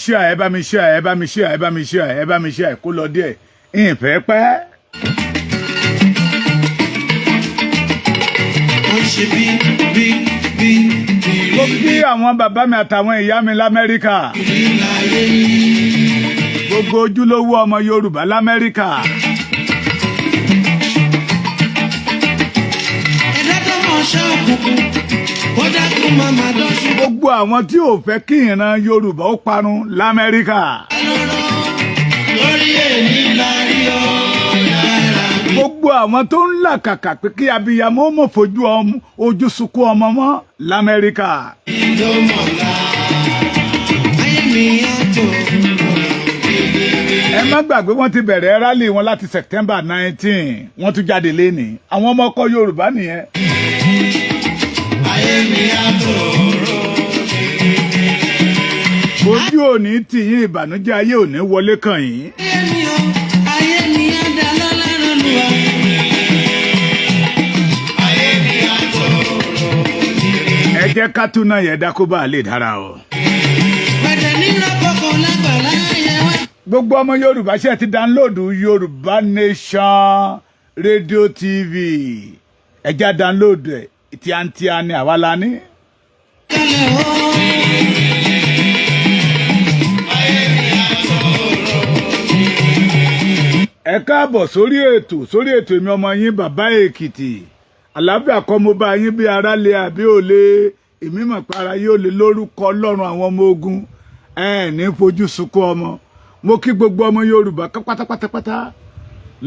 share, ẹ bá mi share, ẹ bá mi share, ẹ bá mi share, ẹ bá mi share kó lọ díẹ̀. Ìfẹ́ pẹ́. Mo kí àwọn bàbá mi àtàwọn ìyá mi l'Amẹ́ríkà. Gbogbo ojúlówó ọmọ Yorùbá l'Amẹ́ríkà. Gbogbo àwọn tí ò fẹ́ kí ìran Yorùbá ó parun l'Amẹ́ríkà. Gbogbo àwọn tó ń làkàkà pé kí abiyamọ mọ̀ fojú ojú sunkún ọmọ mọ́ l'Amẹ́ríkà. Ẹ má gbàgbé wọ́n ti bẹ̀rẹ̀ rálì wọn láti September 19 wọ́n tún jáde lénìí. Àwọn ọmọ ọkọ Yorùbá nìyẹn. Ojú òní tì yín, ìbànújẹ́ ayé òní wọlé kàn yín. Ẹ jẹ́ ká tún náà yẹ dákó bá lè dára o. Gbogbo ọmọ Yorùbá ṣe ti dánlóòdù Yorùbá Nation Radio TV. Ẹ já dánlóòdù ẹ̀ tíátíá ni àwa la ní. Ẹ káàbọ̀ sórí ètò èmi ọmọ yín bàbá Èkìtì. Àlàáfíà kọ́ mo bá yín bí ara lè àbí òle. Èmi mọ̀ pé ara yóò lè lórúkọ Ọlọ́run àwọn ọmọ ogun. Ní fojú sunkún ọmọ. Mo kí gbogbo ọmọ Yorùbá pátápátá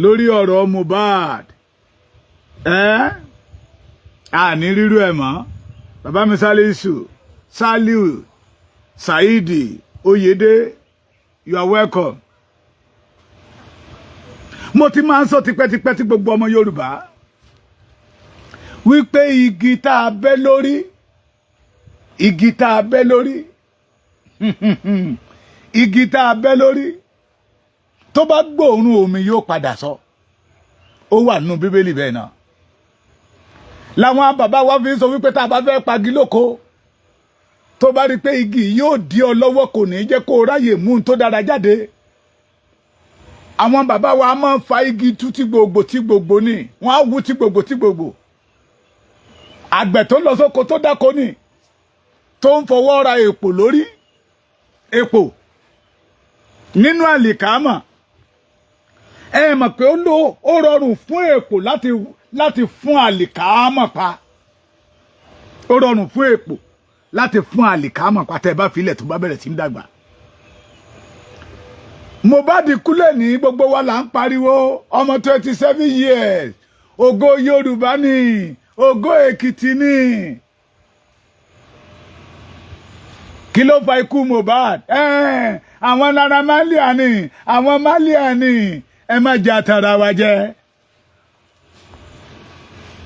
lórí ọ̀rọ̀ Mohbad. Àní rírú ẹ̀ mọ́. Bàbá mi Saliu Saidi Oyede, you are welcome. Mo ti máa ń sọ tipẹ́tipẹ́ tí gbogbo ọmọ Yorùbá wípé igi tá a bẹ́ lórí igi tá a bẹ́ lórí tó bá gbóòórùn omi yóò padà sọ. Ó wà nínú Bíbélì bẹ́ẹ̀ náà. Làwọn bàbá wa fi ń sọ wípé tá a bá fẹ́ pagi lóko tó bá rí pé igi yóò dí ọ lọ́wọ́ kò ní jẹ́ kó ráyè mú un tó dára jáde. Àwọn bàbá wa máa ń fa igi tú tí gbogbo ní wọ́n á wú tí gbogbo. Àgbẹ̀ tó lọ sóko tó dáko ní tó ń fọwọ́ ra èpò lórí èpò nínú àlìkámà. Ẹ mọ̀ pé ó rọrùn fún èpò láti fún àlìkámà pa. Ó rọrùn fún èpò láti fún àlìkámà pa tẹ́ bá filẹ̀ tó bá bẹ̀rẹ̀ sí ń dàgbà. Mohbad kúlẹ̀ ní gbogbo wa là ń pariwo ọmọ 27 years ògo Yorùbá ni ògo Èkìtì ni. Kí ló fa ikú Mohbad? Àwọn Naira Marley ni àwọn Marley ni ẹ má jẹ́ àtàrà wa jẹ.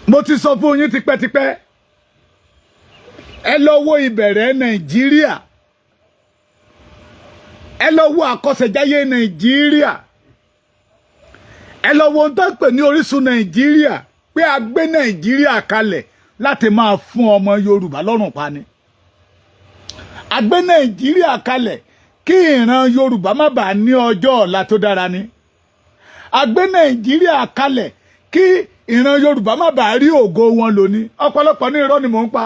Mo ti sọ fún yín tipẹ́tipẹ́ ẹ lọ wo ìbẹ̀rẹ̀ Nàìjíríà. Ẹ lọ wo àkọsẹ̀jáyé Nàìjíríà. Ẹ lọ wo ohun tó ń pè ní orísun Nàìjíríà pé a gbé Nàìjíríà kalẹ̀ láti máa fún ọmọ Yorùbá lọ́rùn pa ni. A gbé Nàìjíríà kalẹ̀ kí ìran Yorùbá má bàa ní ọjọ́ ọ̀la tó dára ni. A gbé Nàìjíríà kalẹ̀ kí ìran Yorùbá má bàa rí ògo wọn lò ní. Ọ̀pọ̀lọpọ̀ ní irọ́ ni mò ń pa.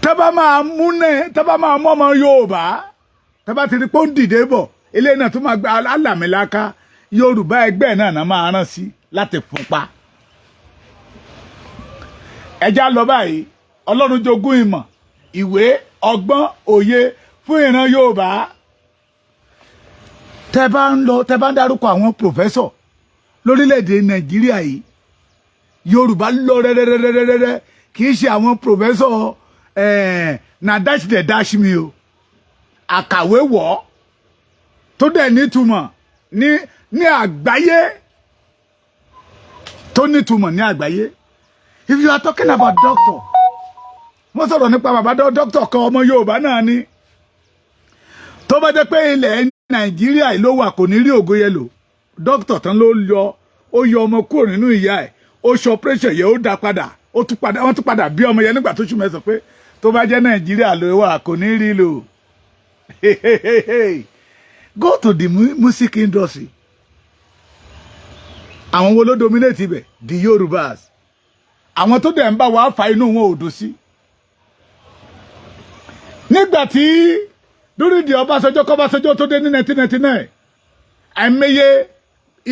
Tẹ́bá máa mú ọmọ Yorùbá tẹ́bá ti rí pé ó ń dìde bọ̀ eléyìí náà tó máa gba alàmìlaka Yorùbá ẹgbẹ́ náà máa rán sí láti fún pa. Ẹja lọ báyìí Ọlọ́run jogún ìmọ̀ ìwé ọgbọ́n òye fún ìran Yorùbá. Tẹ́bá ń dárúkọ àwọn pòfẹ́sọ̀ lórílẹ̀‐èdè Nàìjíríà yìí Yorùbá lọ rẹ́rẹ́rẹ́rẹ́rẹ́ kì í ṣe àwọn pòfẹ́sọ̀ na dash the dash mi o àkàwé wọ̀ tó dẹ̀ nítumọ̀ ní àgbáyé tó nítumọ̀ ní àgbáyé. If you are talking about doctor wọ́n sọ̀rọ̀ nípa bàbá doctor kan ọmọ Yorùbá náà ni tó bá jẹ́ pé ilẹ̀ Nàìjíríà ló wà kò ní rí ògo yẹn lò. Doctor tán ló ó yọ ọmọ kúrò nínú ìyá ẹ̀ ó ṣe operation yẹn ó dá padà wọ́n tún padà bí ọmọ yẹn nígbà tó ṣù mẹ́sàn pé tó bá jẹ́ Nàìjíríà ló wà kò ní rí lò. Go to the music industry. Àwọn wo ló dominate ibẹ̀? The Yorubas. Àwọn tó dẹ̀ ń bá wa fa inú wọn ò dùn sí. Nígbà tí lórí di Ọbásanjọ́ kọ́básanjọ́ tó dé ní 1999, àìmọye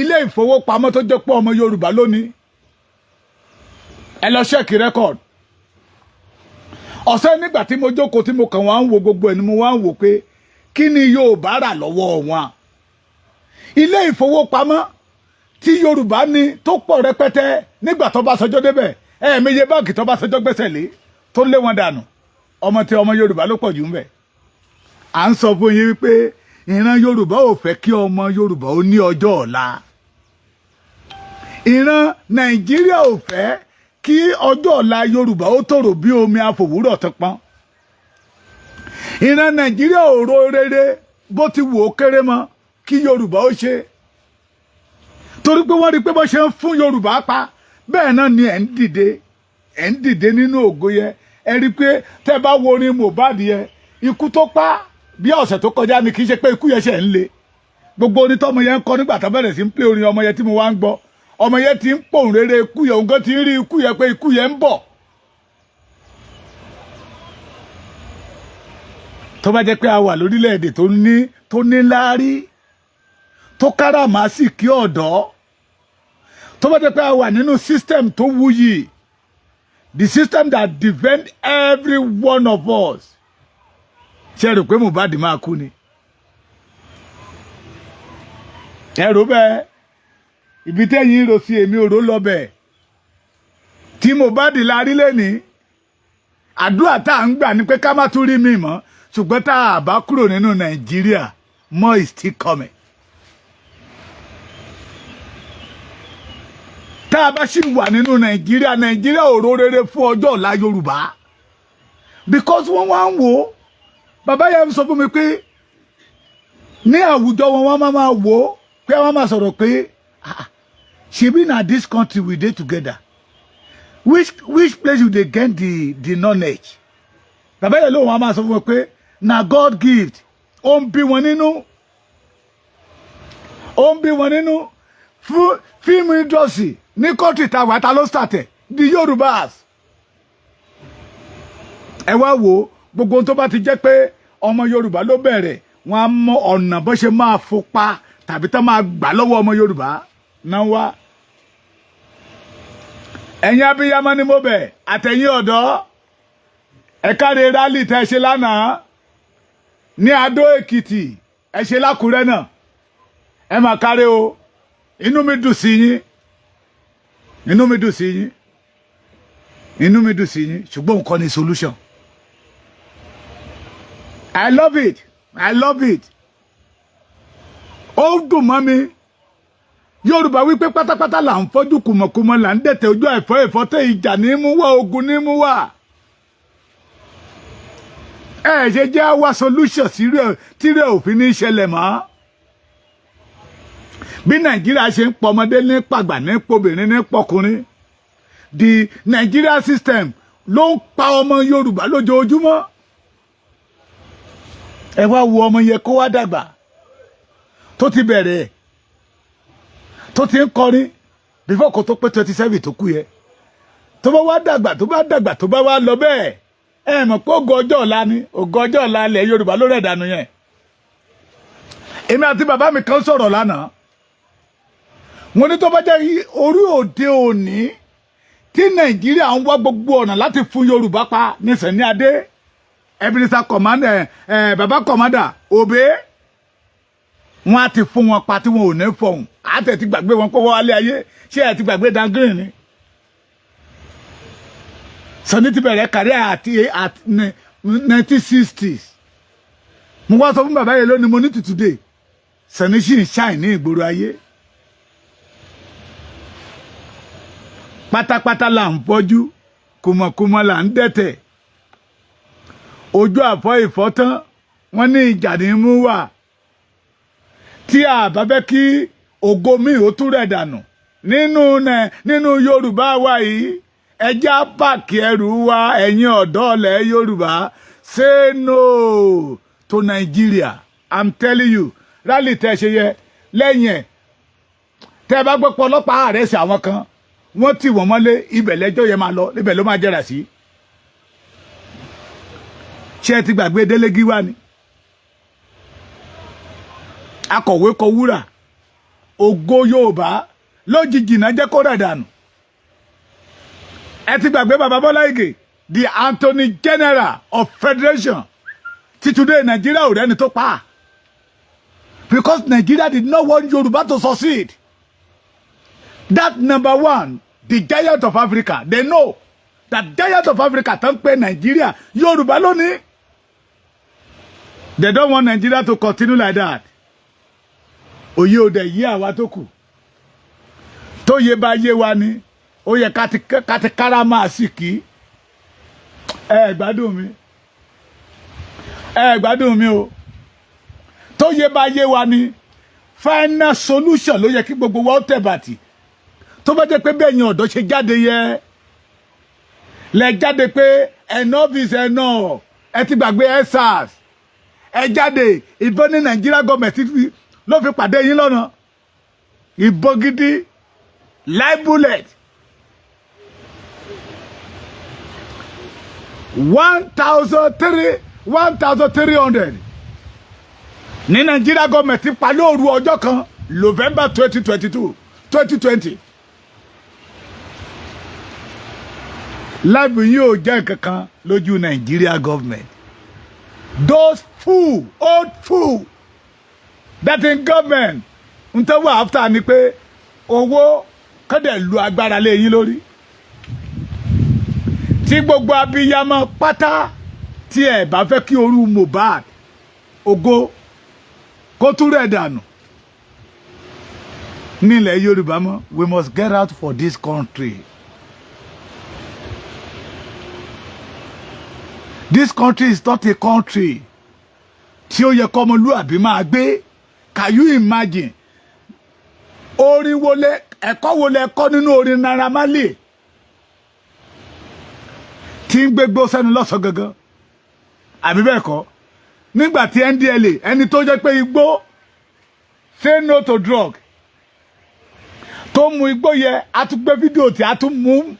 ilé ìfowópamọ́ tó jẹ́ pé ọmọ Yorùbá lónìí. Ẹ lọ ṣẹ́ẹ̀kì rẹ́kọ̀d. Ọ̀sẹ̀ nígbà tí mo jókòó tí mo kàn wá ń wo gbogbo ẹ̀ ni mo wá ń wò pé kí ni Yorùbá rà lọ́wọ́ wọn. Ilé ìfowópamọ́ tí Yorùbá ní tó pọ̀ rẹpẹtẹ nígbà tó bá sọjọ́ débẹ̀ ẹ̀ẹ̀mẹyẹ báǹkì tó bá sọjọ́ gbẹ́sẹ̀ lé tó lé wọn dànù ọmọ Yorùbá ló pọ̀ jù ń bẹ̀. À ń sọ fún yín wípé ìran Yorùbá ò fẹ́ kí ọmọ Yorùbá ó ní ọjọ́ ọ̀la. Ìran Nàìjíríà ò fẹ́ kí ọjọ́ ọ̀la Yorùbá ó tòrò bí omi àfòwúrọ̀ tó pọ́n. Ìran Nàìjíríà ò ro rere bó ti wù ó kéré mọ́ kí Yorùbá ó ṣe. Torí pé wọ́n rí pé bó ṣe ń fún Yorùbá pa bẹ́ẹ̀ náà ni ẹ̀ ń dìde nínú ògo yẹ. Ẹ rí pé tẹ́ bá wo orin Mohbad yẹ ikú tó pa bí ọ̀sẹ̀ tó kọjá ni kì í ṣe pé ikú yẹn ṣe ń le. Gbogbo orin tọ́mọ yẹn ń kọ nígbà tó bẹ̀rẹ̀ sí ń play orin ọmọ yẹn tí mo wá ń gbọ́. Ọmọ yẹn ti ń pòun rere ikú yẹn òun gan ti ń rí ikú yẹn pé ikú yẹn ń bọ̀. Tó bá jẹ́ pé a wà lórílẹ̀-èdè tó ní láárí tó káràmásìkí ọ̀dọ́, tó bá jẹ́ pé a wà nínú system tó wuyì, the system that defend every one of us, ṣe rò pé Mohbad máa kú ni? Ẹ rò bẹ́ẹ̀ ibi tẹ́yìn rò sí èmi òró lọ bẹ́ẹ̀ tí Mohbad la rí lẹ́ni àdúrà tá à ń gbà ní pé ká má tún rí mi mọ́ ṣùgbọ́n tá a bá kúrò nínú Nàìjíríà more is still coming. Tá a bá sì wà nínú Nàìjíríà ò ro rere fún ọjọ́ ọ̀la Yorùbá because wọ́n wá ń wò ó bàbá yẹn sọ fún mi pé ní àwùjọ wọn máa wò ó pé wọ́n máa sọ̀rọ̀ pé ṣebí na this country we dey together which place you dey get the knowledge. Bàbá yẹn lóun wọ́n máa sọ fún mi pé na God gift ó ń bí wọn nínú fún fíìmù industry ní kọ́ńtì tàwa ta ló start the Yorùbás. Ẹ wá wo gbogbo ohun tó bá ti jẹ́ pé ọmọ Yorùbá ló bẹ̀rẹ̀ wọn á mọ ọ̀nà bó ṣe máa fopá tàbí tó máa gbà lọ́wọ́ ọmọ Yorùbá náà wá. Ẹ̀yin abiyamọ ni mo bẹ̀ àtẹ̀yin ọ̀dọ́ ẹ káre rálì tẹ́ ṣe lánàá ní Adó Èkìtì ẹ ṣe lákùrẹ́ náà ẹ máa káre o. Inú mi dùn sí yín ṣùgbọ́n nǹkan ni solution. I love it. Ó dùn mọ́ mi. Yorùbá wípé pátápátá là ń fọ́jú kùmọ̀kùmọ̀ là ń dẹ̀tẹ̀ ojú ẹ̀fọ́ tẹ ìjà ní mú wá ogun ní mú wá. Ẹ ṣe jẹ́ àwa solution tí rẹ̀ òfin ní ṣẹlẹ̀ mọ́. Bí Nàìjíríà ṣe ń pọ̀ ọmọdé ní pàgbà ní pọ̀bìnrin ní pọ̀kùnrin, the Nigeria system ló ń pa ọmọ Yorùbá lójoojúmọ́. Ẹ wá wo ọmọ yẹn kó wá dàgbà tó ti bẹ̀rẹ̀ tó ti ń kọrin before kó tó pé 27 tó kú yẹ tó bá wá dàgbà tó bá wá lọ bẹ́ẹ̀ ẹ mọ̀ pé ògo ọjọ́ ọ̀la ni ògo ọjọ́ ọ̀la ilẹ̀ Yorùbá ló rẹ̀ dànù yẹn. Èmi àti bàbá mi kan sọ̀rọ̀ lánàá mo ní tó bá jẹ́ orí òde òní tí Nàìjíríà ń wá gbogbo ọ̀nà láti fún Yorùbá pa ní Sẹ̀ní Adé Ebenezer commander bàbá commander Òbé wọn á ti fún wọn pa tí wọn ò ní fọhùn àtẹ̀ ti gbàgbé wọn kó wọ́n wálé ayé ṣé ẹ ti gbàgbé dangrin ni. Sani ti bẹ̀rẹ̀ kárí àti 1960s mo wá sọ fún bàbá yẹn lónìí mo ní today Sani sì ń ṣàì ní ìgboro ayé. Pátápátá là ń fọ́jú kùmọ̀kùmọ̀ là ń dẹ̀tẹ̀ ojú àfọ́ ìfọ́tán wọ́n ní ìjà ní mú wà tí a bá fẹ́ kí ògo mi ò tún rẹ̀ dànù nínú Yorùbá wa yìí ẹjá pàkì ẹrù wa ẹ̀yin ọ̀dọ́ ilẹ̀ Yorùbá. Say no to Nigeria. I'm telling you. Rally tẹ́ ṣe yẹ lẹ́yìn ẹ̀. Tẹ́ bá gbọ́ pé ọlọ́pàá àrẹ́sì àwọn kan. Wọ́n tì wọ́n mọ́lé ibẹ̀ lẹ́jọ́ yẹn máa lọ. Ibẹ̀ ló máa jẹ́ra sí. Ṣé ẹ ti gbàgbé Délégí wá ni? Akọ̀wé kọ wúrà. Ògo Yorùbá lójijì náà jẹ́ kó rẹ̀ dànù. Ẹ ti gbàgbé bàbá Bọ́lá Ìgè, the Attorney General of Federation. Till today, Nigeria ò rẹ́ni tó pa. Because Nigeria did not want Yoruba to succeed. That number one, the giant of Africa, they know that giant of Africa tán pé Nigeria, Yoruba lónìí. They don't want Nigeria to continue like that. Òye ò dẹ̀ yé àwa tó kù. Tó yé bá yé wa ni, ó yẹ ká ti kára máa sì kí. Gbádùn mi. Gbádùn mi o. Tó yé bá yé wa ni, final solution ló yẹ kí gbogbo wa ó tẹ̀ bàtì. Tó bá jẹ́ pé bẹ́ẹ̀ yẹn ọ̀dọ́ ṣe jáde yẹ. Lẹ jáde pé enough is enough. Ẹ ti gbàgbé EndSARS. Ẹ jáde ìbọn ní Nigeria government ló fi pàdé yín lọ́nà. Ìbọn gidi, live bullet. 1,300 ní Nigeria government pa lóru ọjọ́ kan November 2020. Life yìí ò jẹ́ kankan lójú Nigeria government. Those old fool that in government ń tẹ́wọ́ after ni pé owó kọ́dẹ̀ lu agbára lé yín lórí. Tí gbogbo abiyamọ pátá tí ẹ bá fẹ́ kí orú Mohbad Ògo kó tún rẹ̀ dànù nílẹ̀ Yorùbá mọ́, we must get out for this country. This country is not a country tí ó yẹ kọ́mọlúàbí máa gbé. Can you imagine? Orin wo lẹ ẹ̀kọ́ wo lẹ kọ́ nínú orin Naira Marley tí ń gbégbó sẹ́nu lọ́sọ̀ gangan? Àbí bẹ́ẹ̀ kọ́? Nígbà tí NDLA ẹni tó jẹ́ pé igbó say no to drug tó mu igbó yẹ àtúgbé fídíò tí àtúmú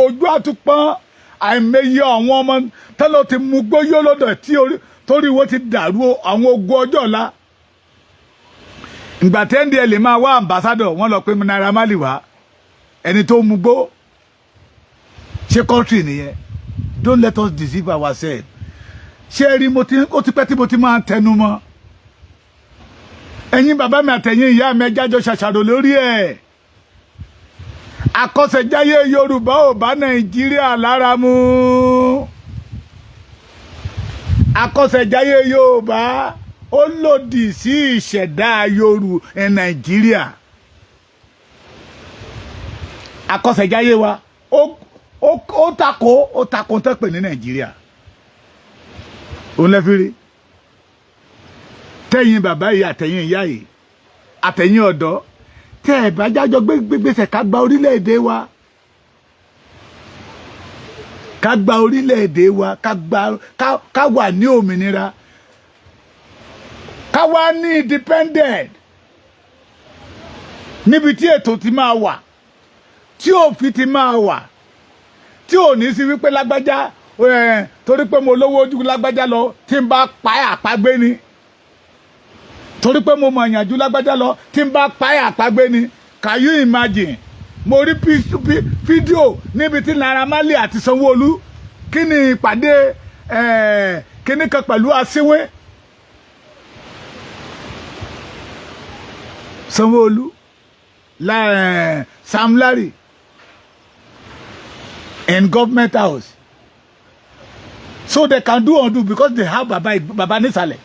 ojú àtúpọ́n àìmọye àwọn ọmọ tẹ́lọ̀ ti mu gbó yó lọ́dọ̀ tí torí wọ́n ti dàrú àwọn ogun ọjọ́ ọ̀la. Ìgbà tí NDLA máa wá ambassador wọ́n lọ pé Naira Marley wá ẹni tó mu gbó ṣe country nìyẹn. Don't let us deceive ourselves. Ṣé rí ó ti pẹ́ tí mo ti máa tẹnu mọ́. Ẹ̀yin bàbá mi àtẹ̀yin ìyá mi ẹjá jọ ṣàṣàrò lórí ẹ̀. Àkọsẹ̀jáyé Yorùbá ò bá Nàìjíríà lára mu. Àkọsẹ̀jáyé Yorùbá ó lòdì sí ìṣẹ̀dá Nàìjíríà. Àkọsẹ̀jáyé wa ó tako tó pè ní Nàìjíríà. Ó lẹ́fìrí. Tẹ́yin bàbá yìí àtẹ̀yin ìyá yìí àtẹ̀yin ọ̀dọ́ tẹ́ ẹ̀ bá jájọ gbégbèsè ká gba orílẹ̀-èdè wa. Ká gba orílẹ̀-èdè wa ká wà ní òmìnira. Ká wà ní independent. Níbi tí ètò ti máa wà. Tí òfin ti máa wà. Tí ò ní sí wípé lágbájá torí pé mo lówó ojú lágbájá lọ tí n bá pa àpagbé ni. Torí pé mo mọ̀ ìyànjú lágbájá lọ tí n bá pa àpagbé ni. Can you imagine? Mo rí fídíò níbi tí Naira Marley àti Sanwó-Olú kí ni ìpàdé kíní kan pẹ̀lú Asínwín. Sanwó-Olú Sam Larry in government house. So they can do undo because they have baba nísàlẹ̀.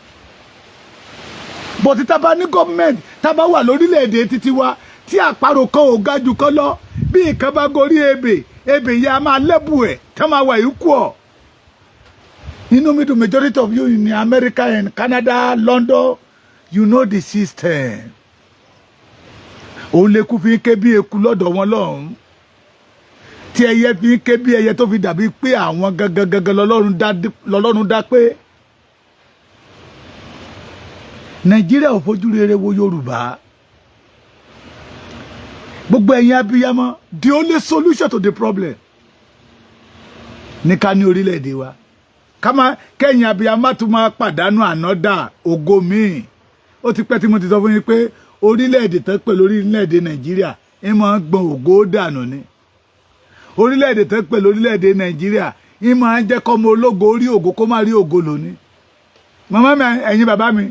But tá bá ní government tá bá wà lórílẹ̀-èdè títí wa tí àparò kan ò ga jù kan lọ bí nǹkan bá gorí ebè yẹn a máa lẹ́bù ẹ̀ tá máa wà ikú ọ̀. Inú mi dùn majority of you in America and Canada, London, you know the system. Òun lè kú fi ké bí eku lọ́dọ̀ wọn lọ́hùn. tí ẹyẹ fi ń ké bí ẹyẹ tó fi dàbí pé àwọn gangan lọ́lọ́run dá pé Nàìjíríà ò fojú rere wo Yorùbá. Gbogbo ẹ̀yin abiyamọ, the only solution to the problem ní ká ní orílẹ̀-èdè wa. Kẹ́yìn abiyamọ tún máa pàdánù ànádà ògo míì. Ó ti pẹ́ tí mo ti sọ fún yín pé orílẹ̀-èdè tán pẹ̀lú orílẹ̀-èdè Nàìjíríà ń máa gbọ̀n ògo dànù ni. Orílẹ̀-èdè tán pẹ̀lú orílẹ̀-èdè Nàìjíríà ń máa jẹ́ kọ́mọ ológo orí ògo kó má rí ògo lónìí. Màmá mi, ẹ̀yin bàbá mi,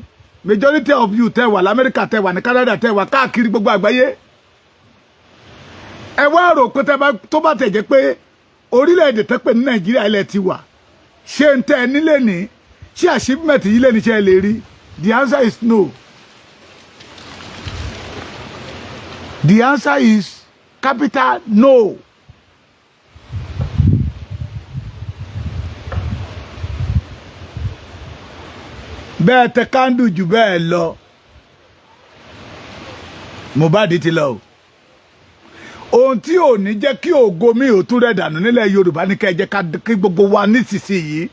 majority of you tẹ́ wà l'Amẹ́ríkà, tẹ́ wà ní Canada, tẹ́ wà káàkiri gbogbo àgbáyé. Ẹ wá rò pé tó bá tẹ̀ jẹ́ pé orílẹ̀-èdè tán pẹ̀ ní Nàìjíríà ilẹ̀ ti wà. Ṣé ń tẹ́ ẹ nílé ní? Ṣé achievement yìí lè ní ṣe ẹ lè rí? The answer is no. The answer is capital no. Bẹ́ẹ̀ tẹ kándù jù bẹ́ẹ̀ lọ. Mohbad ti lọ o. Ohun tí ò ní jẹ́ kí ògo mi ò tún rẹ̀ dànù nílẹ̀ Yorùbá ní kẹ́ jẹ́ kí gbogbo wa nísinsìnyí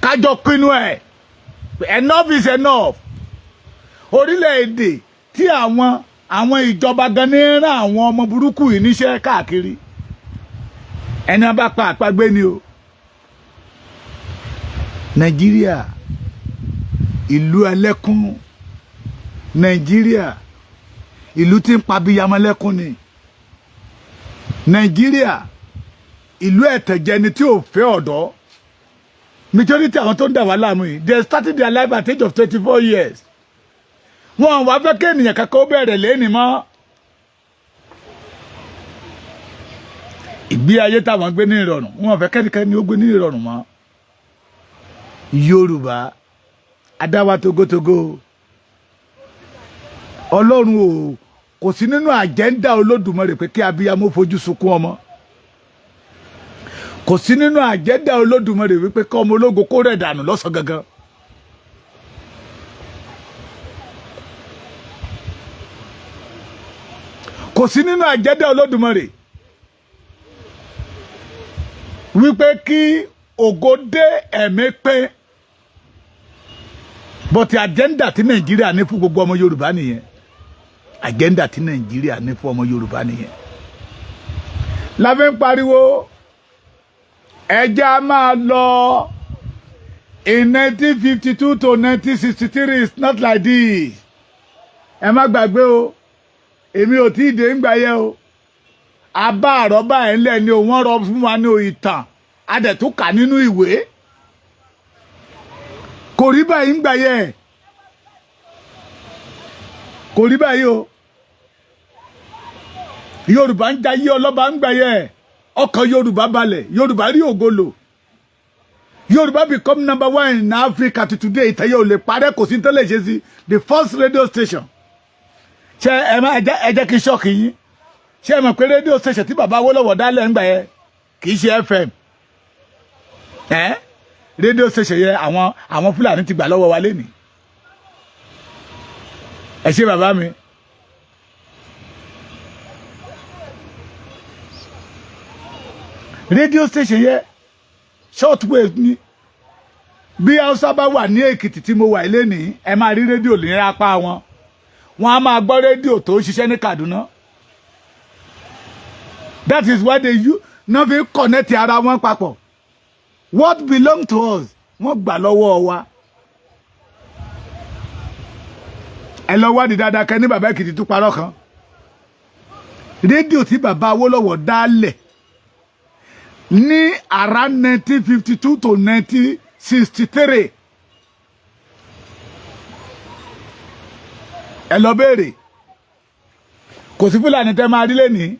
kájọ pinnu ẹ̀. Enough is enough. Orílẹ̀-èdè tí àwọn ìjọba gan ní rán àwọn ọmọ burúkú yìí níṣẹ́ káàkiri. Ẹni bá pa àpagbé ni o. Nàìjíríà, ìlú ẹlẹ́kún. Nàìjíríà, ìlú tí ń pa abiyamọ lẹ́kún ni. Nàìjíríà, ìlú ẹ̀tẹ̀jẹni tí ò fẹ́ ọ̀dọ́. Majority àwọn tó ń dà wá láàmú yìí, they started their life at age of 24 years. Wọ́n wá fẹ́ kí ènìyàn kankan ó bẹ̀rẹ̀ lẹ́ni mọ́. Ìgbé ayé táwọn gbé ní ìrọ̀rùn, wọ́n fẹ́ kẹ́nikẹ́ni ó gbé ní ìrọ̀rùn mọ́. Yorùbá, adáwa togotogo. Ọlọ́run kò sí nínú àjẹ́ndà Olódùmarè pé kí abiyamọ fojú sunkún ọmọ. Kò sí nínú àjẹ́ndà Olódùmarè wípé kí ọmọ ológo kó rẹ̀ dànù lọ́sàn gangan. Kò sí nínú àjẹ́ndà Olódùmarè wípé kí ògo dé ẹ̀mí pé. But àjẹ́ndà tí Nàìjíríà ní fún gbogbo ọmọ Yorùbá nìyẹn. Àjẹ́ndà tí Nàìjíríà ní fún ọmọ Yorùbá nìyẹn. La fi ń pariwo ẹja máa lọ. In 1952 to 1963 it's not like this. Ẹ má gbàgbé o. Èmi ò tí ì dé ńgbà yẹn o. Abá àrọ́bá ẹ̀ ńlẹ̀ ni wọ́n rọ fún wa ní ìtàn. A dẹ̀ tún kà nínú ìwé. Kò rí báyìí ńgbà yẹn. Kò rí báyìí o. Yorùbá ń jayé ọlọ́ba ńgbà yẹn. Ọkàn Yorùbá balẹ̀. Yorùbá rí ògolo. Yorùbá become number one in Africa to today. Ìtẹ̀yẹ ò lè parẹ́, kò sí tẹ́lẹ̀ ṣe sí. The first radio station. Ṣé ẹ jẹ́ kí ṣọ́ọ̀kì yín? Ṣé ẹ mọ̀ pé radio station tí bàbá Awólọ́wọ̀ dálẹ̀ ńgbà yẹn kì í ṣe FM? Radio station yẹn àwọn Fúlàní ti gbà lọ́wọ́ wa lénìí. Ẹ ṣé bàbá mi. Radio station yẹn short wave ni. Bí Hausa bá wà ní Èkìtì tí mo wà lénìí, ẹ máa rí rédíò ní apá wọn. Wọ́n á máa gbọ́ rédíò tó ń ṣiṣẹ́ ní Kaduna. That is why they no fi connect ara wọn papọ̀. What belong to us? Wọ́n gbà lọ́wọ́ wa. Ẹ lọ wádìí dáadáa kẹ́ ní bàbá Èkìtì tún parọ́ kan. Rédíò tí bàbá Awólọ́wọ̀ dálẹ̀ ní around 1952 to 1963. Ẹ lọ béèrè. Kò sí Fúlàní tẹ́ máa rí lénìí.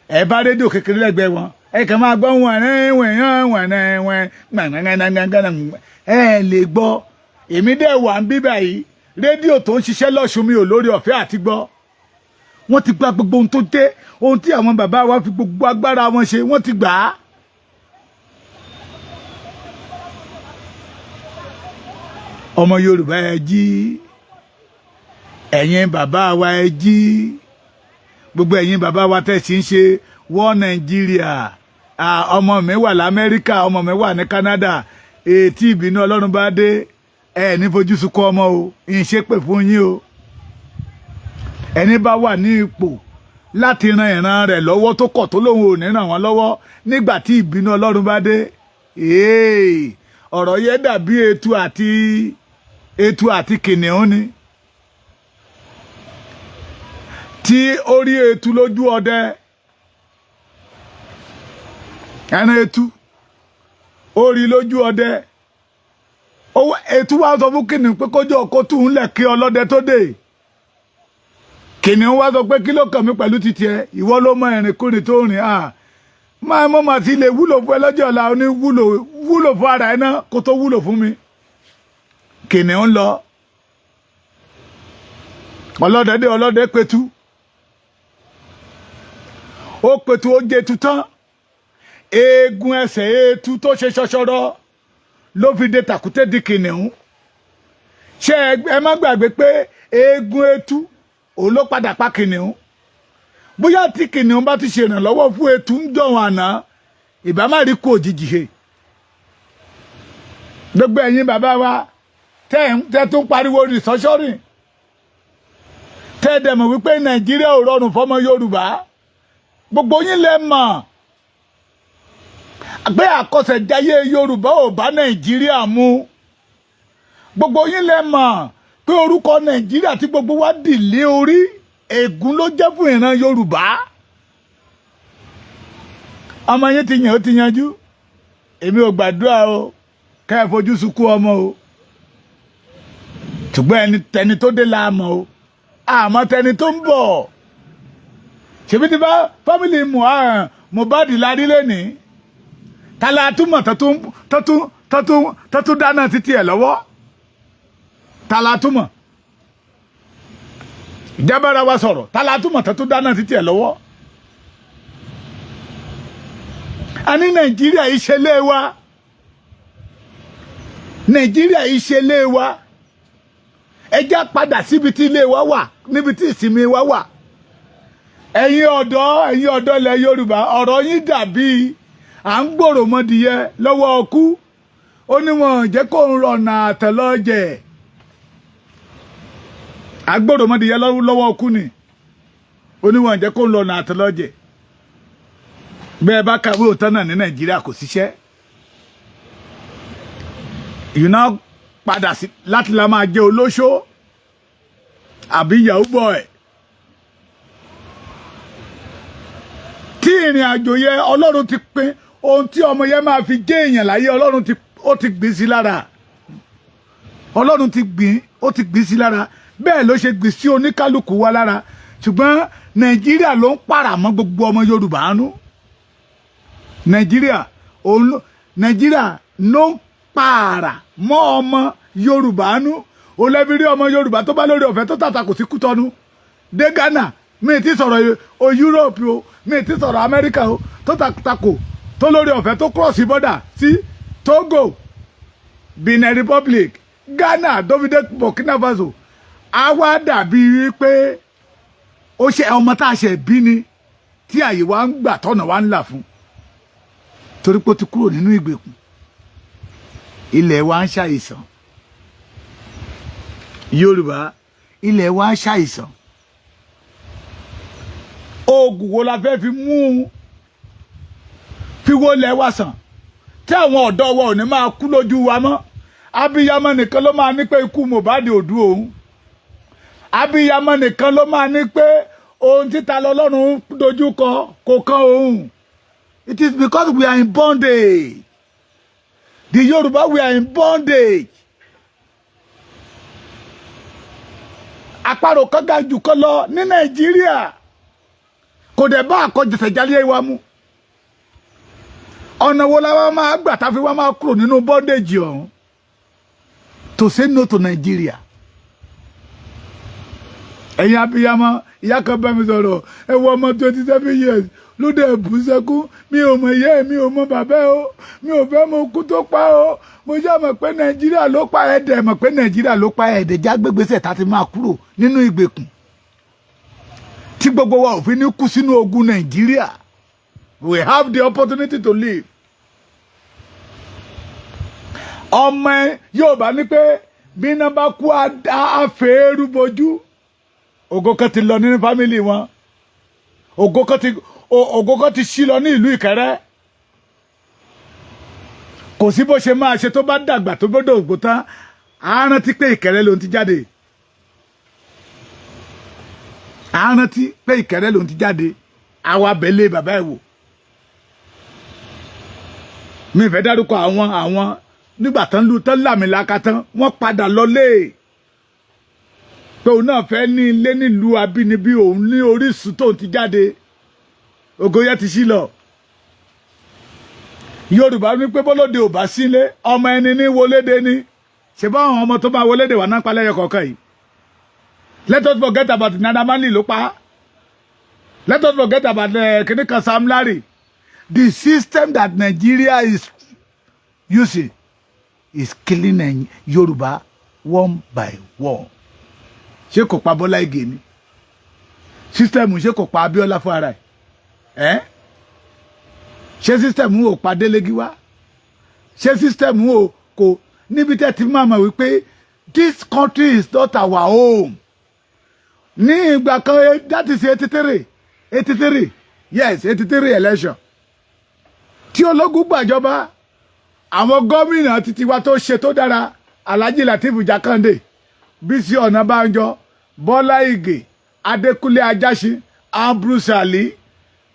Ẹ bá rédíò kékeré lẹ́gbẹ̀ẹ́ wọn. Ẹ kàn máa gbọ́ wọ̀n. Ẹ lè gbọ́. Èmi dẹ̀ wà ń bíbà yìí. Rédíò tó ń ṣiṣẹ́ lọ́ṣun mi ò lórí ọ̀fẹ́ àti gbọ́. Wọ́n ti gba gbogbo ohun tó jẹ́ ohun tí àwọn bàbá wa fi gbogbo agbára wọn ṣe, wọ́n ti gbà á. Ọmọ Yorùbá ẹ jí. Ẹ̀yin bàbá wa ẹ jí. Gbogbo ẹ̀yin bàbá wa tẹ́ sì ń ṣe wọ Nàìjíríà ọmọ mi wà l'Amẹ́ríkà ọmọ mi wà ní Canada ètí ìbínú Ọlọ́run bá dé ẹ ní fojú sunkún ọmọ o ìṣépè fún yín o ẹni bá wà ní ipò láti ran ìran rẹ̀ lọ́wọ́ tó kọ̀ tó lóun ò ní ràn wọ́n lọ́wọ́ nígbà tí ìbínú Ọlọ́run bá dé ọ̀rọ̀ yẹn dàbí etu àti kìnìún ni tí ó rí etu lójú ọdẹ ẹran etu ó rí lójú ọdẹ etu wá sọ fún kìnìún pé kójú ọkọ tún ń lẹ̀ kí ọlọ́dẹ tó dé kìnìún wá sọ pé kí ló kàn mí pẹ̀lú títí ẹ ìwọ ló mọ ìrìnkúrìn tó rìn máa mọ́ màá ti lè wúlò fún ẹ lọ́jọ́ ọ̀la ó ní wúlò fún ara ẹ náà kó tó wúlò fún mi kìnìún lọ ọlọ́dẹ pẹ̀tù ó pẹ̀tù ó jẹ tután eegun ẹsẹ̀ etu tó ṣe ṣọṣọrọ ló fi dé tàkúté di kìnìún ṣé ẹ má gbàgbé pé eegun etu òun ló padà pa kìnìún bóyá tí kìnìún bá ti ṣe ìrànlọ́wọ́ fún etu ń jọ̀wọ́n àná ìbá má rí kó òjijì he gbogbo ẹ̀yin bàbá wa tẹ́ tó ń pariwo restructuring tẹ́ dẹ̀ mọ̀ wípé Nàìjíríà ò rọrùn fọmọ Yorùbá gbogbo yín lẹ mọ̀ pé àkọsẹ̀jáyé Yorùbá ò bá Nàìjíríà mu gbogbo yín lẹ mọ̀ pé orúkọ Nàìjíríà tí gbogbo wa dì lé orí ègún ló jẹ́ fún ìran Yorùbá ọmọ yín ti yàn ó ti yanjú èmi ò gbàdúrà o kẹ́ ẹ fojú sunkún ọmọ o ṣùgbọ́n tẹni tó dé la mọ̀ o àmọ́ tẹni tó ń bọ̀ ṣèbí ti bá fámìlì Mohbad lárí lẹ́nìí tala túmọ̀ tọ́tún dáná títí ẹ̀ lọ́wọ́ tala túmọ̀ ìjábára wa sọ̀rọ̀ tala túmọ̀ tọ́tún dáná títí ẹ̀ lọ́wọ́ a ní Nàìjíríà ìṣẹ̀lẹ̀ wa Nàìjíríà ìṣẹ̀lẹ̀ wa ẹ jẹ́ padà síbi tí ilé wa wà níbi tí ìsinmi wa wà ẹ̀yin ọ̀dọ́ ilẹ̀ Yorùbá ọ̀rọ̀ yín dàbí à ń gbòrò mọ́dìyẹ lọ́wọ́ ọkú ó ní wọn jẹ́ kó ń rọ̀nà àtẹ̀lọ́jẹ̀ àgbòrò mọ́dìyẹ lọ́wọ́ ọkú ni ó ní wọn jẹ́ kó ń rọ̀nà àtẹ̀lọ́jẹ̀ bẹ́ẹ̀ bá kàwé òótọ́ náà ní Nàìjíríà kò síṣẹ́ ìná padà sí láti la máa jẹ́ olóṣó àbí yahoo boy tí ìrìn àjò yẹ Ọlọ́run ti pín ohun tí ọmọ yẹn máa fi jẹ́ èèyàn láyé Ọlọ́run ti gbìn sí lára Ọlọ́run ti gbìn sí lára bẹ́ẹ̀ ló ṣe gbìn sí oníkálukú wa lára ṣùgbọ́n Nàìjíríà ló ń pàrà mọ́ gbogbo ọmọ Yorùbá nú Nàìjíríà ló ń pààrà mọ́ ọmọ Yorùbá nú olẹ́bí rí ọmọ Yorùbá tó bá lórí ọ̀fẹ́ tó tàtàkù sí Kútọ́nù dé Ghana mi ti sọ̀rọ̀ o Europe o mi ti sọ̀rọ̀ America o tó tàtàkù tó lórí ọ̀fẹ́ tó cross border sí Togo Benin Republic Ghana dovide Burkina Faso a wá dàbí wípé ó ṣe ọmọ tá a ṣe bí ni tí àyè wa ń gbà tọ́nà wa ń là fún torí pé ó ti kúrò nínú ìgbèkùn ilẹ̀ wa ń ṣàìsàn Yorùbá ilẹ̀ wa ń ṣàìsàn oògùn wo la fẹ́ fi wó lẹ̀ wa sàn tí àwọn ọ̀dọ́ wa ò ní máa kú lójú wa mọ́ abiyamọ nìkan ló máa ní pé ikú Mohbad ò dú òun abiyamọ nìkan ló máa ní pé ohun títa lọ́lọ́run dojú kọ kò kan òun it is because we are in bondage the Yoruba we are in bondage àparò kan ga jù kan lọ ní Nàìjíríà kò dẹ̀ bá àkọjẹsẹ̀jálẹ̀ wa mú ọ̀nà wo la wá máa gbà tá fi wá máa kúrò nínú bondage ọ̀hún to say no to Nigeria ẹ̀yin abiyamọ ìyá kan bá mi sọ̀rọ̀ ẹ wo ọmọ 27 years ló dẹ̀ bú sẹ́kún mi ò mọ ìyá ẹ̀ mi ò mọ bàbá ẹ̀ o mi ò fẹ́ mọ okú tó pa o mo já mọ̀ pé Nàìjíríà ló pa ẹ̀dẹ̀ mọ̀ pé Nàìjíríà ló pa ẹ̀dẹ̀ já gbégbèsè tá ti máa kúrò nínú ìgbèkùn tí gbogbo wa ò fi ní kú sínú ogun Nàìjíríà We have the opportunity to live. Ọmọ Yorùbá ní pé bí iná bá kú àfẹ́rú bojú. Ògo kan ti lọ nínú family wọn. Ògo kan ti ṣí lọ ní ìlú Ìkẹrẹ́. Kò sí bó ṣe máa ṣe tó bá dàgbà tó gbọ́dọ̀ ògbó tán. A rántí pé Ìkẹrẹ́ ló ń ti jáde. A rántí pé Ìkẹrẹ́ ló ń ti jáde. Àwa bẹ̀lẹ̀ bàbá ẹ̀ wò. Mi fẹ́ dárúkọ àwọn nígbà tán lámìlaka tán wọ́n padà lọlé pé òun náà fẹ́ ní ilé nílùú abínibí òun ní orísun tóun ti jáde ògo yẹn ti ṣí lọ. Yorùbá ní pé bọ́lódé ò bá sílé ọmọ ẹni ní wọlédé ní ṣe bá àwọn ọmọ tó bá wọlédé wà náà palẹ́yọ kọ̀ọ̀kan yìí. Let us forget about Naira Marley ló pa. Let us forget about kìnìkan Sam Larry. The system that Nigeria is using is killing Yoruba one by one. Ṣé kò pa Bọ́lá Ìgè ni? System ṣé kò pa Abíọ́lá fún ara ẹ̀? Ṣé system ò pa Délégiwá? Ṣé system kò níbi tẹ́ ti máa mọ̀ wípé this country is not our home. Ní ìgbà kan that is 83 yes 83 election. Tí ológun gbàjọba àwọn gómìnà títí wa tó ṣe tó dára Alhaji Lateef Jakande Bísí Ọ̀nàbánjọ Bọ́lá Ìgè Adékúnlé Ajáṣin Bruce Ali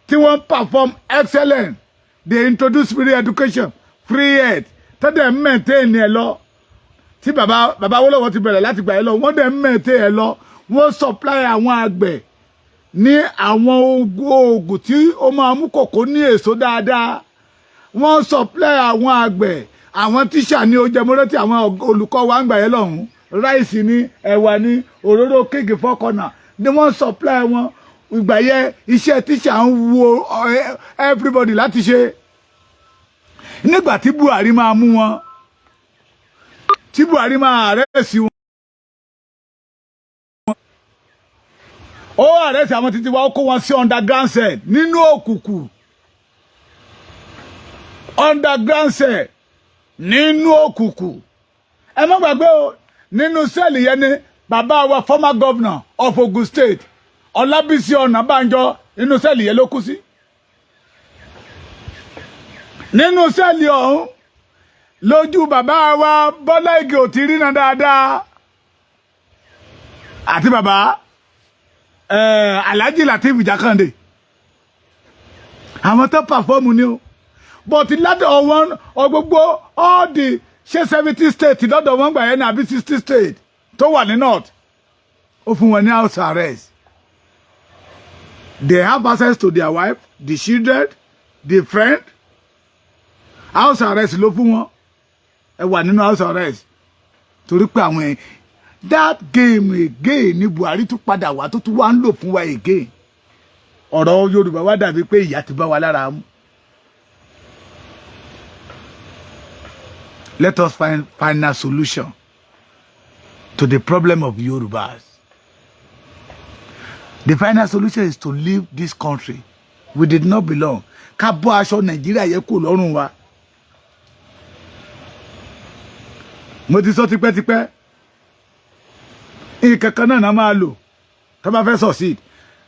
tí wọ́n perform excellent. They introduce free education free health tó dẹ̀ maintain ẹ̀ lọ tí bàbá Awólọ́wọ̀ ti bẹ̀rẹ̀ láti gbà ẹ̀ lọ wọ́n dẹ̀ maintain ẹ̀ lọ wọ́n supply àwọn àgbẹ̀ ní àwọn oògùn tí ó máa mú kòkó ní èso dáadáa. Wọ́n supply àwọn àgbẹ̀ àwọn tíṣà ní oúnjẹ mọ́rẹ́tì àwọn olùkọ́ wa ń gbà yẹn lọ́hùn ráìsì ní ẹ̀wà ní òróró kéèkì fọ́kànnà ni wọ́n supply wọn ìgbà yẹn iṣẹ́ tíṣà ń wo everybody láti ṣe. Nígbà tí Buhari máa mú wọn tí Buhari máa arrest wọn ó arrest àwọn títí wa ó kó wọn sí underground cell nínú òkùnkùn. Underground cell nínú òkùnkùn. Ẹ má gbàgbé o nínú sẹ́ẹ̀lì yẹn ni bàbá wa former governor of Ogun State Ọlábísí Ọ̀nàbánjọ nínú sẹ́ẹ̀lì yẹn ló kú sí. Nínú sẹ́ẹ̀lì ọ̀hún lójú bàbá wa Bọ́lá Ìgè ò ti rí náà dáadáa àti bàbá Alhaji Lateef Jakande àwọn tó pàfọ́ọ̀mù ni o. But lọ́dọ̀ wọn gbogbo all the 70 states lọ́dọ̀ wọn gbà yẹn ní àbí 60 states tó wà ní north ó fún wọn ní house arrest. They have access to their wife, the children, the friend. House arrest ló fún wọn. Ẹ wà nínú house arrest torí pé àwọn that game again ní Buhari tún padà wá tó tún wá ń lò fún wa again. Ọ̀rọ̀ Yorùbá wá dàbí pé ìyà ti bá wa lára mu. Let us find a solution to the problem of Yorubas. The final solution is to leave this country. We did not belong. Ká bọ́ aṣọ Nàìjíríà yẹ kó lọ́rùn wa. Mo ti sọ tipẹ́tipẹ́. Nǹkan kan náà máa lò tó bá fẹ́ succeed.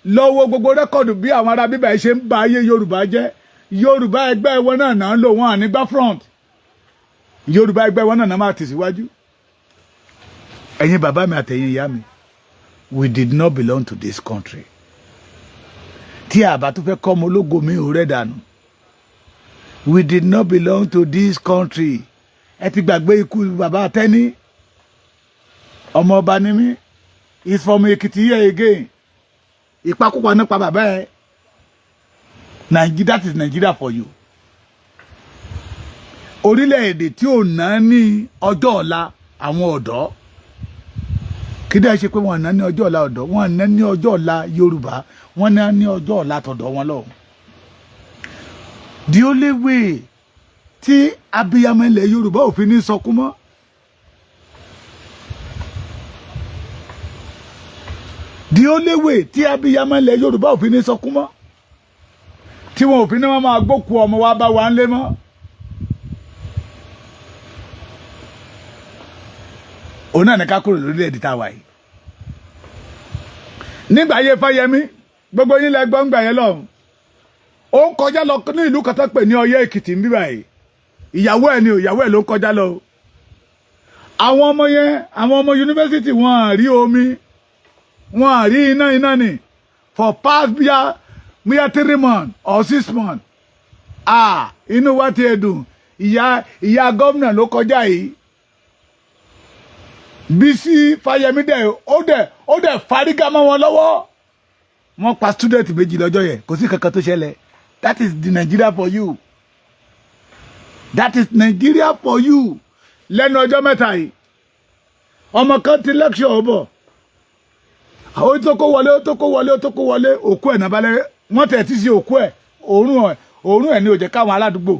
Lọ́wọ́ gbogbo rẹ́kọ̀dù bí àwọn ará bíbá ṣe ń ba ayé Yorùbá jẹ́. Yorùbá ẹgbẹ́ wọn náà lò wọ́n ànígbá front. Yorùbá ẹgbẹ́ wọn náà máa tẹ̀síwájú. Ẹ̀yin bàbá mi àtẹ̀yin ìyá mi, we did not belong to this country. Tí a bá tún fẹ́ kọ́ ọmọ ológo mi ò rẹ̀ dànù. We did not belong to this country. Ẹ ti gbàgbé ikú bàbá Tẹ́ní. Ọmọ ọba ni mí. He's from Ekiti here again. Ìpakúpa nípa bàbá ẹ̀. That is Nigeria for you. Orílẹ̀-èdè tí ò ná ní ọjọ́ ọ̀la àwọn ọ̀dọ́. Kí dẹ́ ṣe pé wọ́n ná ní ọjọ́ ọ̀la ọ̀dọ́, wọ́n ná ní ọjọ́ ọ̀la Yorùbá, wọ́n ná ní ọjọ́ ọ̀la tọ̀dọ̀ wọn lọ. The only way tí abiyamọ ilẹ̀ Yorùbá ò fi ní sọkún mọ́. The only way tí abiyamọ ilẹ̀ Yorùbá ò fi ní sọkún mọ́. tí wọn ò fi ní wọn máa gbókù ọmọ wa bá wa ń lé mọ́. òun náà ní ká kúrò lórílẹ̀-èdè tá a wà yìí. nígbà ayé Fáyẹmí gbogbo yín lẹ gbọ́ ń gbà yẹn lọ́hùn. ó ń kọjá lọ ní ìlú kan tó pè ní Ọ̀yọ́ Èkìtì ń bí báyìí. ìyàwó ẹ̀ ni ìyàwó ẹ̀ ló ń kọjá lọ. àwọn ọmọ yẹn àwọn ọmọ yunifásitì wọn à rí omi wọn à rí iná ni for past bíyà 3 months or 6 months. inú wa ti dùn ìyá gómìnà ló kọjá yìí. Bísí Fáyẹmí ó dẹ̀ fárígá mọ́ wọn lọ́wọ́. wọ́n pa student méjì lọ́jọ́ yẹn kò sí kankan tó ṣẹlẹ̀. That is the Nigeria for you. That is Nigeria for you. lẹ́nu ọjọ́ mẹ́ta yìí ọmọ kan ti lecture ọbọ̀ àwọn tó kó wọlé òkú ẹ̀ náà balẹ̀ wọ́n tẹ̀ tí sí òkú ẹ̀ òórùn ẹ̀ ní ó jẹ́ káwọn aládùúgbò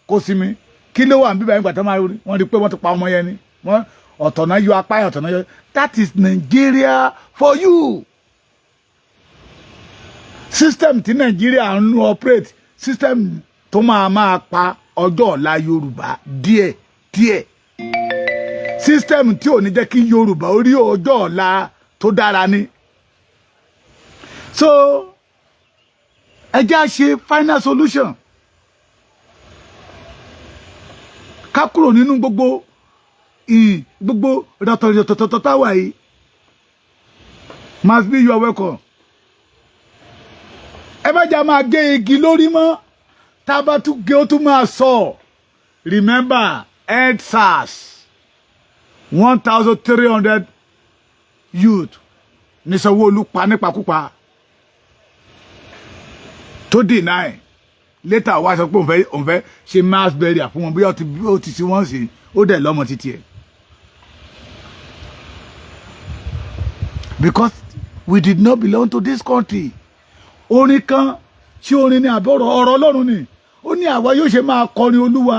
kó sinmi kí ló wà ń bíbá nígbà tó máa rí wọ́n rí pé wọ́n ti pa ọmọ yẹn ni wọ́n ọ̀tọ̀ náà yọ apá ẹ̀ ọ̀tọ̀ náà yọ. That is Nigeria for you. System tí Nigeria ń operate system tó máa pa ọjọ́ ọ̀la Yorùbá díẹ̀ system tí ò ní jẹ́ kí Yorùbá ó rí ọjọ́ ọ̀la tó dára ni. So ẹ jẹ́ á ṣe final solution ká kúrò nínú gbogbo rọ̀tọ̀rọ̀tọ̀tọ̀ táwa yìí. Must be your welcome. ẹ má jà máa gé igi lórí mọ́ tá a bá tún gé ó tún máa sọ. Remember EndSARS 1,300 youth ní Sanwó-Olú pa nípakúpa tó deny later wá sọ pé òun fẹ́ ṣe mass burial fún wọn bí ó ti sí wọ́n sí ó dẹ̀ lọ́mọ títí ẹ̀. Because we did not belong to this country. Orin kan tí orin ní àbọ̀rọ̀ ọ̀rọ̀ Ọlọ́run ni ó ní àwa yóò ṣe máa kọrin Olúwa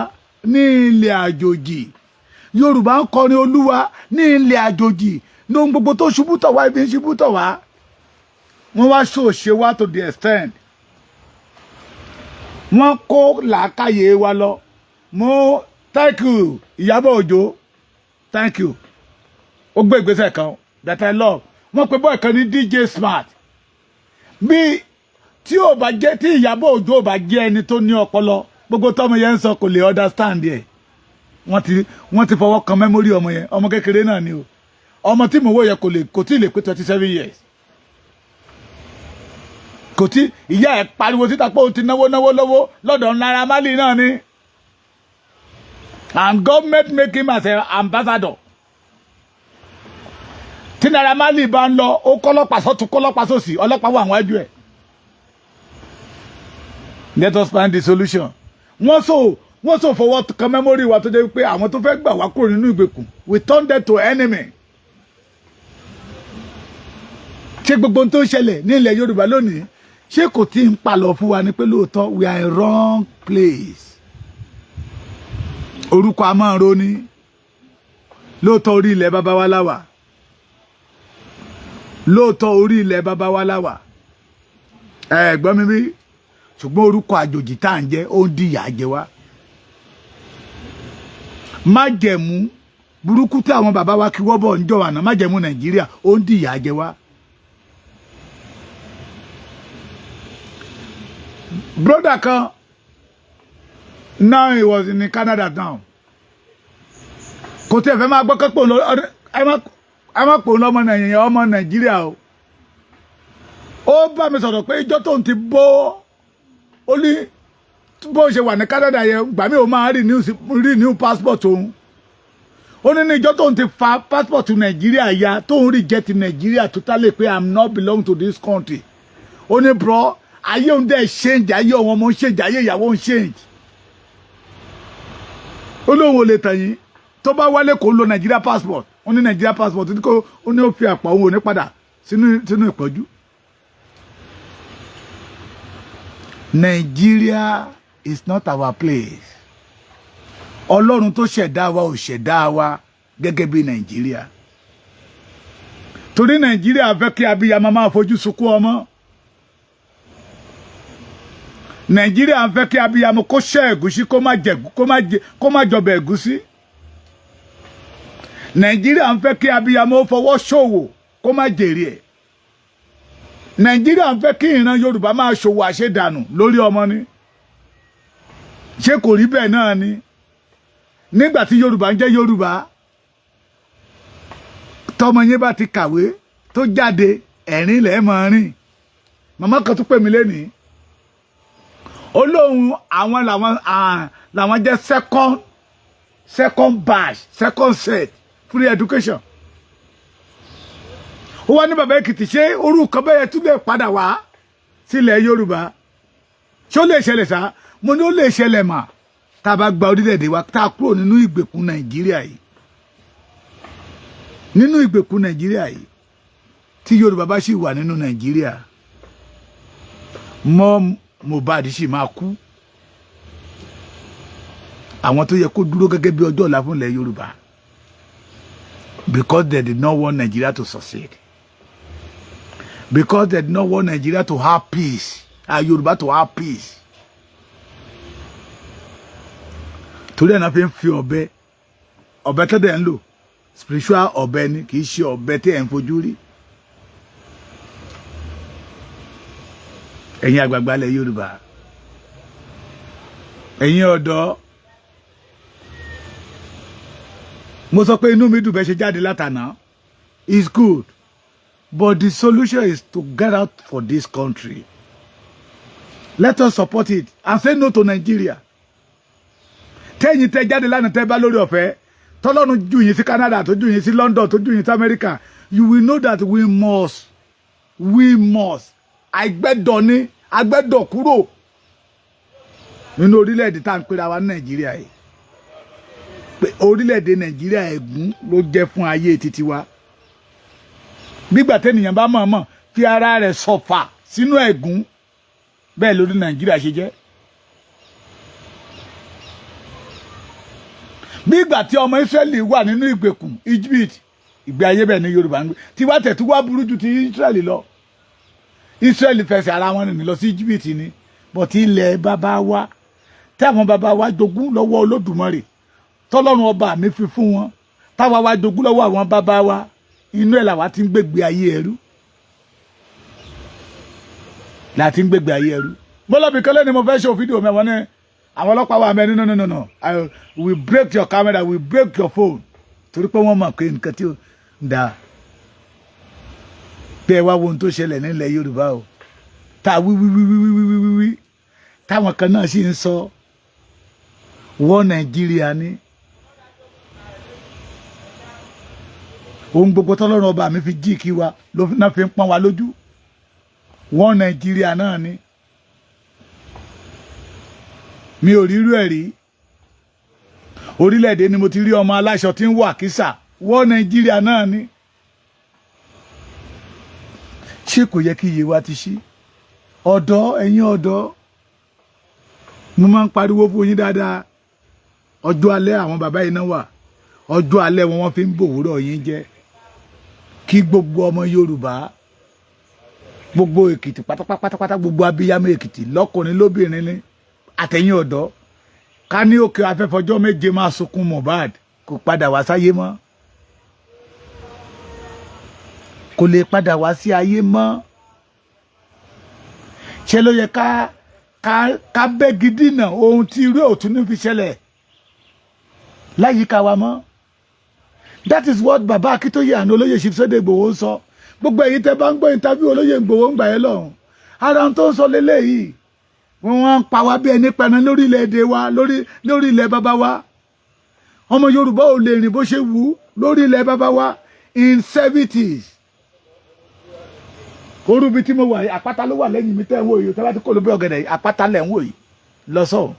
ní ilẹ̀ àjòjì. Yorùbá ń kọrin Olúwa ní ilẹ̀ àjòjì ní ohun gbogbo tó ṣubú tọ̀ wá ibi ń ṣubú tọ̀ wá. Wọ́n wá ṣòṣe wá to the extent wọ́n kó làákàyè wa lọ. Mo thank you Ìyábọ̀ Òjó thank you ó gbé ìgbésẹ̀ kan that I love. Wọ́n pe boy kan ní DJ Smart bí tí ò bá jẹ́ tí Ìyábọ̀ Òjó ò bá jẹ́ ẹni tó ní ọpọlọ gbogbo tọ́mọ yẹn ń sọ kò lè understand ẹ̀. wọ́n ti fọwọ́ kan memory ọmọ yẹn ọmọ kékeré náà ni o ọmọ tí mo wò yẹ kò tí lè pé 27 years kò tí ìyá ẹ̀ pariwo síta pé ó ti náwó lọ́dọ̀ Naira Marley náà ni and government make him as an ambassador. Tí Naira Marley bá ń lọ ó kọ́lọ́pàá sọ́tún kọ́lọ́pàá sósì ọlọ́pàá wà wájú ẹ̀. Let us find the solution. wọ́n so fọwọ́ kan memory wa tó jẹ́ pé àwọn tó fẹ́ gbà wá kúrò nínú ìgbèkùn we turn them to enemy. ṣé gbogbo tó ń ṣẹlẹ̀ ní ilẹ̀ Yorùbá lónìí ṣé kò tí ń palọ̀ fún wa ni pé lóòótọ́ we are in wrong place. orúkọ a máa ń roni lóòótọ́ orí ilẹ̀ bàbá wa láwà lóòótọ́ orí ilẹ̀ bàbá wa láwà gbọ́ mi bí ṣùgbọ́n orúkọ àjòjì tá à ń jẹ́ ó ń dìyà jẹ wá. májẹ̀mú burúkú tí àwọn bàbá wa kí wọ́bọ̀ ń jọ àná májẹ̀mú Nàìjíríà ó ń dìyà jẹ wá. Brother kan now he was in Canada now kò tí ẹ fẹ́ máa gbọ́ kẹ́pọ̀ ẹ má pò lọ́mọ Nàìjíríà o. Ó bá mi sọ̀rọ̀ pé ìjọ́ tóun ti bó ó ní bó ṣe wà ní Canada yẹn gbà mí ò máa renew passport òun. Ó ní ìjọ́ tóun ti fa passport Nàìjíríà ya tóun reject Nàìjíríà totally pé I'm not belong to this country. Ó ní bro ayé òun dẹ̀ change ayé ọmọ ọmọ change ayé ìyàwó ń change. Ó lóun ò lè tàn yín tó bá wálé kó lo Nigeria passport ó ní Nigeria passport ó ní ó fi àpò òun ò ní padà sínú ìpọ́jú. Nigeria is not our place. Ọlọ́run tó ṣẹ̀dá wa ò ṣẹ̀dá wa gẹ́gẹ́ bí Nigeria. Torí Nigeria fẹ́ kí abiyamọ máa fojú sunkún ọmọ. Nàìjíríà ń fẹ́ kí abiyamọ kó ṣẹ́ ẹ̀gúsí kó má jọbẹ̀ ẹ̀gúsí. Nàìjíríà ń fẹ́ kí abiyamọ fọwọ́ ṣòwò kó má jèrè ẹ̀. Nàìjíríà ń fẹ́ kí ìran Yorùbá máa ṣòwò àṣedànù lórí ọmọ ni. Ṣé kò rí bẹ́ẹ̀ náà ni? Nígbà tí Yorùbá ń jẹ́ Yorùbá, tọmọ yín bá ti kàwé tó jáde ẹ̀rín lẹ̀ máa rìn. Màmá kan tún pè mí lénìí. Olóhùn àwọn làwọn jẹ́ second batch, second set free education. Ó wá ní bàbá Èkìtì, ṣé orúkọ bẹ́ẹ̀ tún lè padà wá sílẹ̀ Yorùbá? Ṣé ó lè ṣẹlẹ̀ sá? Mo ní ó lè ṣẹlẹ̀ mà tá a bá gba orílẹ̀-èdè wa tá a kúrò nínú ìgbèkùn Nàìjíríà yìí. Nínú ìgbèkùn Nàìjíríà yìí tí Yorùbá bá sì wà nínú Nàìjíríà, mọ́ Mohbad sì máa kú. Àwọn tó yẹ kó dúró gẹ́gẹ́ bí ọjọ́ ọ̀la fún ilẹ̀ Yorùbá, because they did not want Nigeria to succeed, because they did not want Nigeria to have peace, Yorùbá to have peace. Torí ẹ̀ náà fi ń fi ọ̀bẹ tó dẹ̀ ń lò spiritual ọ̀bẹ ni, kì í ṣe ọ̀bẹ tí ẹ̀ ń fojú rí. Ẹ̀yin àgbààgbà ilẹ̀ Yorùbá, ẹ̀yin ọ̀dọ́, mo sọ pé inú mi dùn bẹ́ẹ̀ ṣe jáde látàná. It's good, but the solution is to get out for this country. Let us support it and say no to Nigeria. Tẹ́yìn tẹ́ jáde lánàá tẹ́ bá lórí ọ̀fẹ́, tọ́lọ́run jù yín sí Canada, tó jù yín sí London, tó jù yín sí America, you will know that we must àgbẹ̀dọ̀ ni, àgbẹ̀dọ̀ kúrò nínú orílẹ̀-èdè tá à ń pera wa ní Nàìjíríà yìí. Pé orílẹ̀-èdè Nàìjíríà ẹ̀gún ló jẹ́ fún ayé títí wa. Bígbà tẹ́nìyàn bá mọ̀ọ́mọ̀ fi ara rẹ̀ sọ̀fà sínú ẹ̀gún, bẹ́ẹ̀ lórí Nàìjíríà ṣe jẹ́. Bígbà tí ọmọ Ísírẹ́lì wà nínú ìgbèkùn Egypt, ìgbé ayé bẹ́ẹ̀ ni Yorùbá ń gbé. Tí wá tẹ̀ tí wá burú ju ti Ísírẹ́lì lọ. Ísírẹ́lì fẹsẹ̀ ara wọn rìn lọ sí Egypt ni, but ilẹ̀ bàbá wa tí àwọn bàbá wa jogún lọ́wọ́ Olódùmarè, tọ́lọ́run ọba mi fi fún wọn, táwa wa jogún lọ́wọ́ àwọn bàbá wa, inú ẹ̀ làwa ti ń gbègbè ayé ẹrú. Láti ń gbègbè ayé ẹrú. Mo lọ bí kọ́lẹ́ ni mo fẹ́ ṣe fídíò mẹ́wọ́n ní àwọn ọlọ́pàá wa mẹ́rin, no, I will break your camera, will break your phone. Torí pé wọ́n mọ̀ pé nǹkan tí ó ń da. Bẹ́ẹ̀ wá wo ohun tó ṣẹlẹ̀ nílẹ̀ Yorùbá o. Tá wí táwọn kan náà sì ń sọ wọ́n Nàìjíríà ní. Ohun gbogbo tọ́lọ́run ọba mi fi jí kí wa ló náà fi ń pọ́n wa lójú. Wọ́n Nàìjíríà náà ní. Mi ò rí irú ẹ̀ rí. Orílẹ̀-èdè ni mo ti rí ọmọ aláṣọ tí ń wọ àkísà. Wọ́n Nàìjíríà náà ní. Ṣé kò yẹ kí iye wa ti ṣí? Ọ̀dọ́, ẹ̀yin ọ̀dọ́, mo máa ń pariwo fún yín dáadáa. Ọjọ́ alẹ́ àwọn bàbá yìí náà wà. Ọjọ́ alẹ́ wọn fi ń bòwúrọ̀ yín jẹ́. Kí gbogbo ọmọ Yorùbá, gbogbo Èkìtì pátápátá, gbogbo abiyamọ Èkìtì lọ́kùnrin lóbìnrin ni àtẹ̀yin ọ̀dọ́, ká ní òkè afẹ́fọjọ́ méje máa sunkún Mohbad, kò padà wá sáyé mọ́. Kò lè padà wá sí ayé mọ́. Ṣé ló yẹ ká bẹ́gi dínà ohun tí irú òtún ní fi ṣẹlẹ̀ láyìíká wa mọ́? That is what Baba Akíntóyè àná olóyè Sunday Igboho sọ. Gbogbo èyí tẹ́ bá ń gbọ́ interview olóyè Igboho ń gbà yẹn lọ́hùn. Ara tó ń sọ lélẹ́yìí. Wọ́n ń pa wá bí ẹni pẹran lórí ilẹ̀-èdè wa, lórí ilẹ̀ bàbá wa. Ọmọ Yorùbá ò lè rìn bó ṣe wù lórí ilẹ̀ bàbá wa in 70s. Orúbi tí mo wà yìí, àpáta ló wà lẹ́yìn mi tẹ́ ń wò yìí, tẹ́ bá ti kó ló bí ọ̀gẹ̀dẹ̀ yìí, àpáta lẹ̀ ń wò yìí lọ́sọ̀.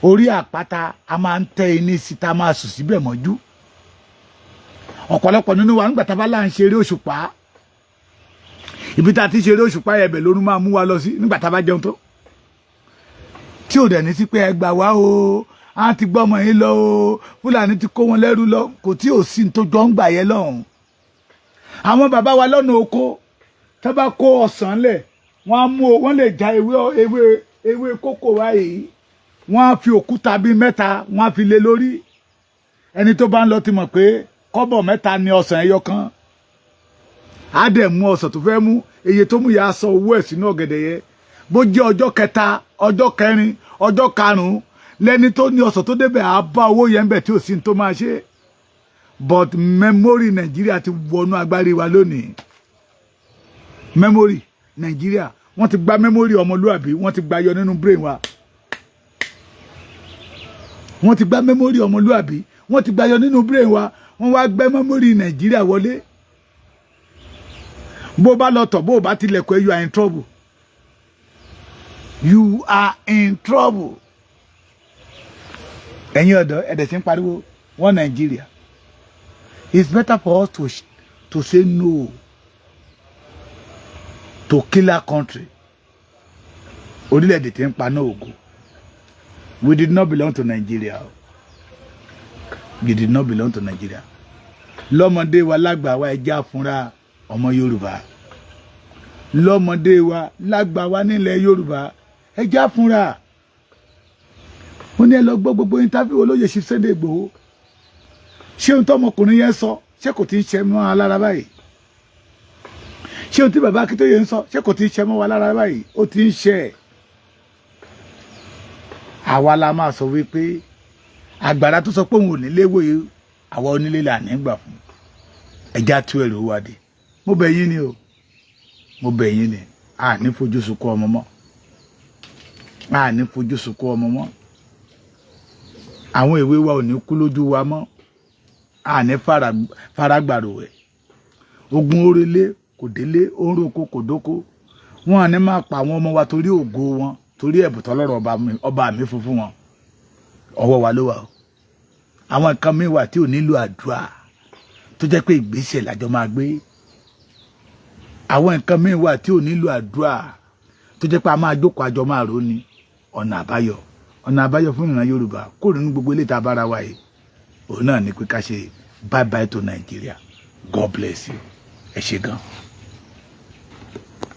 Orí àpáta a máa ń tẹ́ iní sí tá a máa sùn síbẹ̀ mọ́jú. Ọ̀pọ̀lọpọ̀ nínú wa nígbà tá a bá là ń ṣeré òṣùpá, ibi tá a ti ṣeré òṣùpá ẹ̀bẹ̀ lórun máa mú wa lọ sí nígbà tá a bá jẹun tó. Tí ò dẹ̀ ní sí pé ẹ gbà wá o, a ti gbọ́ ọmọ yín lọ o, Fúlàní ti kó wọn lẹ́rú lọ, kò tí ò sí tó jọ ń gbà yẹn lọ́hùn. Àwọn bàbá wa lọ́nà oko tó bá kó ọsàn lẹ̀ wọ́n lè já ewé kókò báyìí wọ́n á fi òkúta bíi 3 wọ́n á fi lé lórí ẹni tó bá ń lọ ti mọ̀ pé kọ́bọ̀ 3 ni ọsàn ẹyọ kan á dẹ̀ mú ọsàn tó fẹ́ mú iye tó mú yà á sọ owó ẹ̀ sínú ọ̀gẹ̀dẹ̀ yẹn bó jẹ́ ọjọ́ 3 ọjọ́ 4 ọjọ́ 5 lẹ́ni tó ní ọsàn tó débẹ̀ á bá owó yẹn bẹ̀ tí ò sí tó máa ṣe but memory Nàìjíríà ti wọnú agbárí wa lónìí memory Nàìjíríà wọ́n ti gba memory ọmọlúàbí wọ́n ti gba yọ nínú brain wa wọ́n ti gba memory ọmọlúàbí wọ́n ti gba yọ nínú brain wa wọ́n wá gbé memory Nàìjíríà wọlé bó bá lọ tọ̀ bó bá tilẹ̀kùn you are in trouble you are in trouble ẹ̀yin ọ̀dọ́ ẹ̀dẹ̀ tí ń pariwo wọ́n Nàìjíríà it's better for us to say no to killer country orílẹ̀-èdè tí ń pa náà ògo we did not belong to Nigeria we did not belong to Nigeria lọ́mọdé wa lágbà wa ẹja fúnra ọmọ Yorùbá lọ́mọdé wa lágbà wa nílẹ̀ Yorùbá ẹja fúnra ó ní ẹ lọ gbọ́ gbogbo interview olóyè sí Sunday Igboho ṣé ohun tó ọmọkùnrin yẹn sọ ṣé kò tí ń ṣe mọ́ alára báyìí ṣé ohun tí bàbá Akíntóyè ń sọ ṣé kò tí ń ṣe mọ́ wa lára báyìí ó ti ń ṣe àwa la máa sọ wípé àgbàrá tó sọ pé òun ò nílé wòye àwa onílé là ní gbà fún ẹja tú ẹrù wádìí mo bẹ̀ yín ni o mo bẹ̀ yín ni a ní fojú sunkún ọmọ mọ́ a ní fojú sunkún ọmọ mọ́ àwọn ìwé wa ò ní kú lójú wa mọ́ a ní faragbàrò ẹ̀ ogun orélé kò délé orúkọ kò dóko wọn ní máa pa àwọn ọmọ wa torí ògo wọn torí ẹ̀bùn tọ́lọ́rọ̀ ọba mi fún wọn ọwọ́ wa ló wà o àwọn nǹkan mi wà tí ò nílò àdúrà tó jẹ́ pé ìgbésẹ̀ lájọ máa gbé àwọn nǹkan mi wà tí ò nílò àdúrà tó jẹ́ pé a máa jókòó àjọ máa rò ní ọ̀nà àbáyọ fún ìran Yorùbá kó nínú gbogbo ilé tá a bára wa yìí òun náà ní pé ká ṣe bye bye to Nigeria God bless you ẹ ṣé gan.